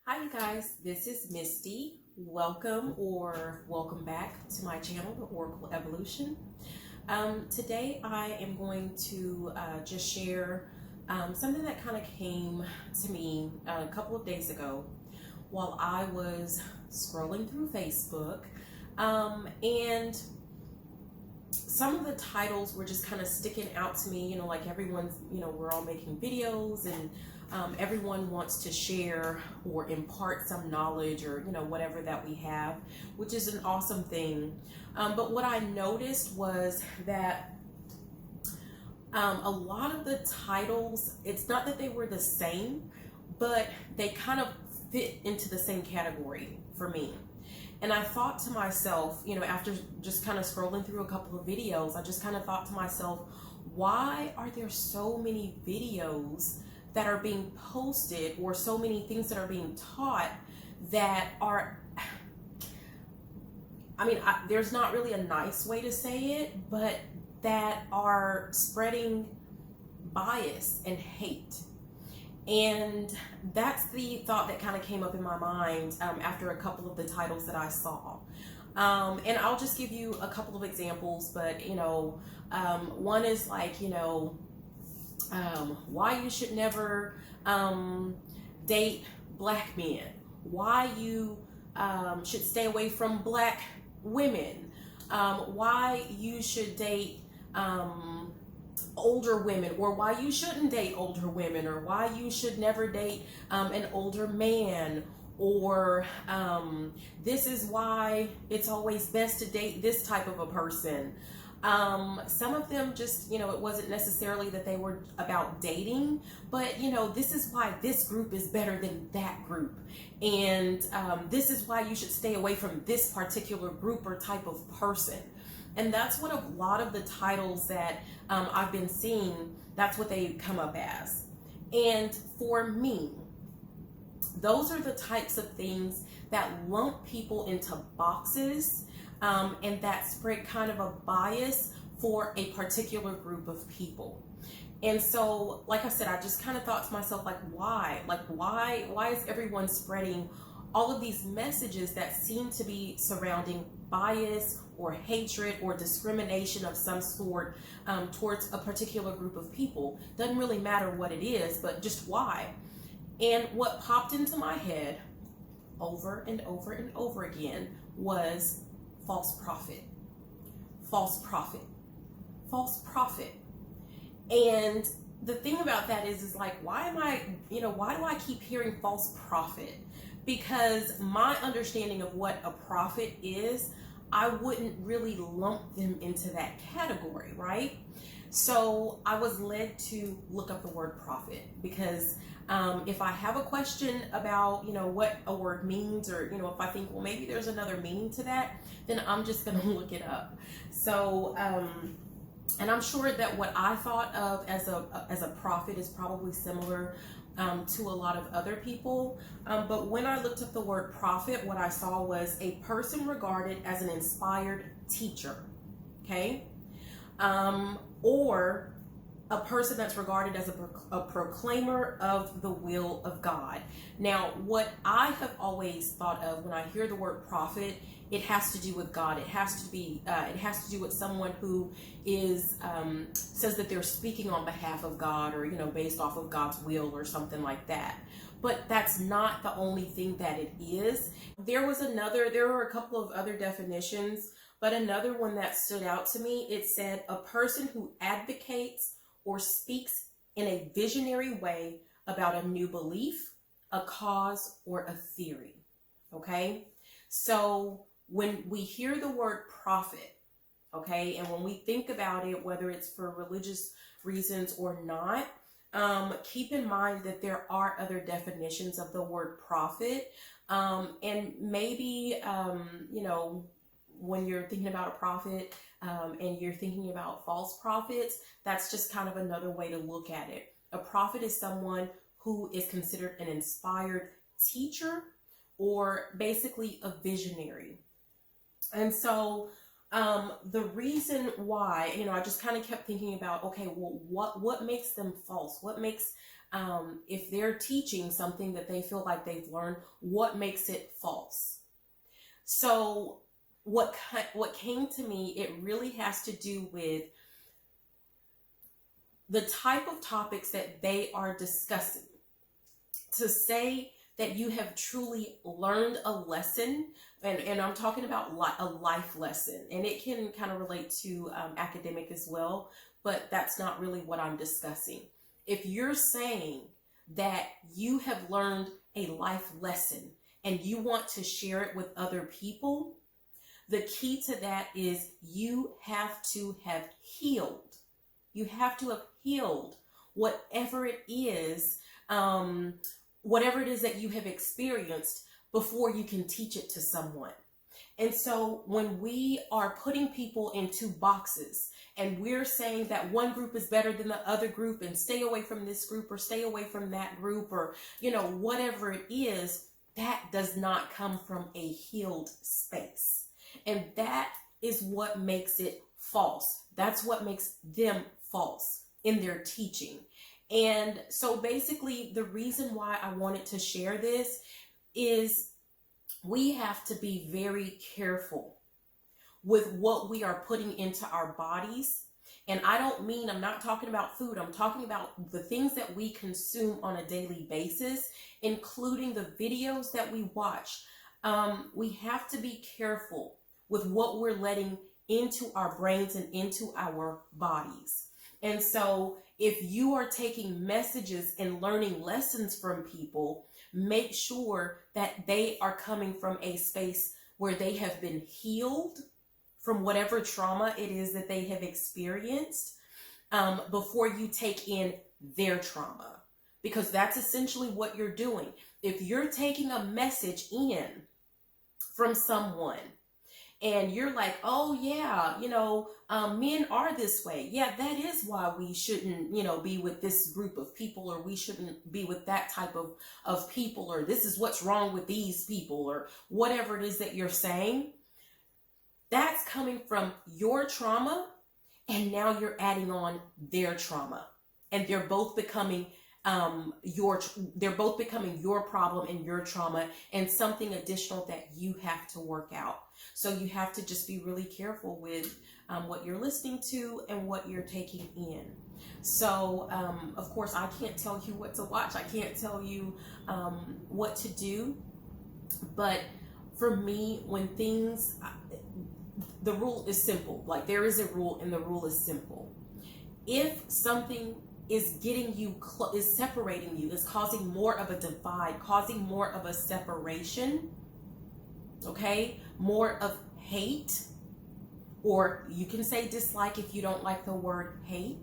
Hi you guys, this is Misty. Welcome back to my channel, The Oracle Evolution. Today I am going to just share something that kind of came to me a couple of days ago while I was scrolling through Facebook, and some of the titles were just kind of sticking out to me, like everyone's, we're all making videos and everyone wants to share or impart some knowledge or, whatever that we have, which is an awesome thing. But what I noticed was that a lot of the titles, it's not that they were the same, but they kind of fit into the same category for me. And I thought to myself, after just kind of scrolling through a couple of videos, I just kind of thought to myself, why are there so many videos that are being posted or so many things that are being taught that are, there's not really a nice way to say it, but that are spreading bias and hate. And that's the thought that kind of came up in my mind after a couple of the titles that I saw. And I'll just give you a couple of examples, but, one is like, why you should never date black men, why you should stay away from black women, why you should date older women, or why you shouldn't date older women, or why you should never date an older man, or this is why it's always best to date this type of a person. Some of them just, it wasn't necessarily that they were about dating, but, this is why this group is better than that group. And this is why you should stay away from this particular group or type of person. And that's what a lot of the titles that I've been seeing, that's what they come up as. And for me, those are the types of things that lump people into boxes, and that spread kind of a bias for a particular group of people. And so, like I said, I just kind of thought to myself, why is everyone spreading all of these messages that seem to be surrounding bias or hatred or discrimination of some sort towards a particular group of people? Doesn't really matter what it is, but just why. And what popped into my head over and over and over again was false prophet, false prophet, false prophet. And the thing about that is like, why do I keep hearing false prophet? Because my understanding of what a prophet is, I wouldn't really lump them into that category, right? So I was led to look up the word prophet, because if I have a question about, what a word means, or, if I think, well, maybe there's another meaning to that, then I'm just going to look it up. So, and I'm sure that what I thought of as a prophet is probably similar to a lot of other people. But when I looked up the word prophet, what I saw was a person regarded as an inspired teacher, okay? Or a person that's regarded as a proclaimer of the will of God. Now, what I have always thought of when I hear the word prophet, it has to do with God. It has to do with someone who is says that they're speaking on behalf of God, or based off of God's will or something like that. But that's not the only thing that it is. There were a couple of other definitions, but another one that stood out to me, it said a person who advocates or speaks in a visionary way about a new belief, a cause, or a theory. Okay? So when we hear the word prophet, okay, and when we think about it, whether it's for religious reasons or not, keep in mind that there are other definitions of the word prophet. And maybe, when you're thinking about a prophet and you're thinking about false prophets, that's just kind of another way to look at it. A prophet is someone who is considered an inspired teacher, or basically a visionary. And so the reason why, I just kind of kept thinking about, okay, well, what makes them false? What makes if they're teaching something that they feel like they've learned, what makes it false? So what came to me, it really has to do with the type of topics that they are discussing. To say that you have truly learned a lesson, and I'm talking about a life lesson, and it can kind of relate to academic as well, but that's not really what I'm discussing. If you're saying that you have learned a life lesson and you want to share it with other people, the key to that is you have to have healed. You have to have healed whatever it is that you have experienced before you can teach it to someone. And so when we are putting people into boxes and we're saying that one group is better than the other group and stay away from this group or stay away from that group, or, whatever it is, that does not come from a healed space. And that is what makes it false. That's what makes them false in their teaching. And so basically the reason why I wanted to share this is we have to be very careful with what we are putting into our bodies. And I'm not talking about food. I'm talking about the things that we consume on a daily basis, including the videos that we watch. We have to be careful with what we're letting into our brains and into our bodies. And so if you are taking messages and learning lessons from people, make sure that they are coming from a space where they have been healed from whatever trauma it is that they have experienced, before you take in their trauma. Because that's essentially what you're doing. If you're taking a message in from someone and you're like, oh yeah, men are this way. Yeah, that is why we shouldn't, be with this group of people, or we shouldn't be with that type of people, or this is what's wrong with these people, or whatever it is that you're saying. That's coming from your trauma, and now you're adding on their trauma, and they're both becoming your problem and your trauma, and something additional that you have to work out. So you have to just be really careful with what you're listening to and what you're taking in. So of course I can't tell you what to watch. I can't tell you what to do. But for me, when the rule is simple. Like, there is a rule, and the rule is simple. If something is getting you, is separating you, is causing more of a divide, causing more of a separation, okay, more of hate, or you can say dislike if you don't like the word hate,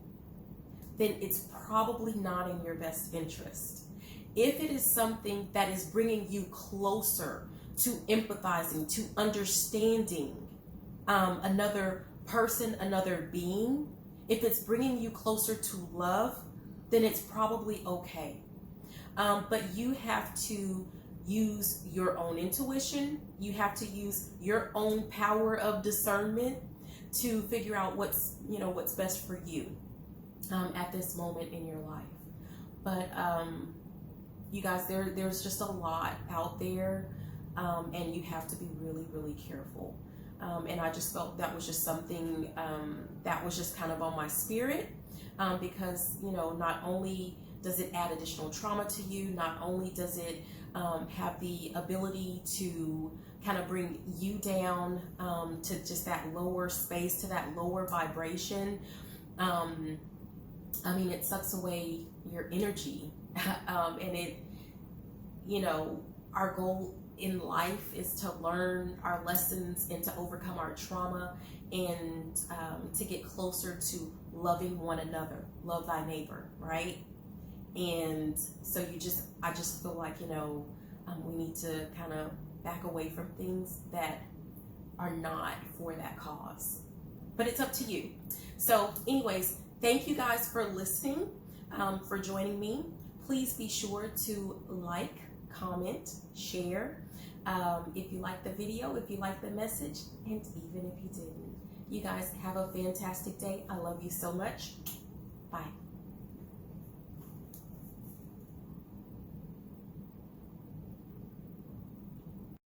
then it's probably not in your best interest. If it is something that is bringing you closer to empathizing, to understanding another person, another being, if it's bringing you closer to love, then it's probably okay. But you have to use your own intuition. You have to use your own power of discernment to figure out what's best for you at this moment in your life. But you guys, there's just a lot out there, and you have to be really, really careful. And I just felt that was just something that was just kind of on my spirit, because, not only does it add additional trauma to you, not only does it have the ability to kind of bring you down to just that lower space, to that lower vibration. It sucks away your energy. And it, our goal in life is to learn our lessons and to overcome our trauma, and to get closer to loving one another. Love thy neighbor, right? And so I just feel like, we need to kind of back away from things that are not for that cause. But it's up to you. So anyways, thank you guys for listening, for joining me. Please be sure to like, comment, share, if you like the video, if you like the message, and even if you didn't. You guys have a fantastic day. I love you so much. Bye.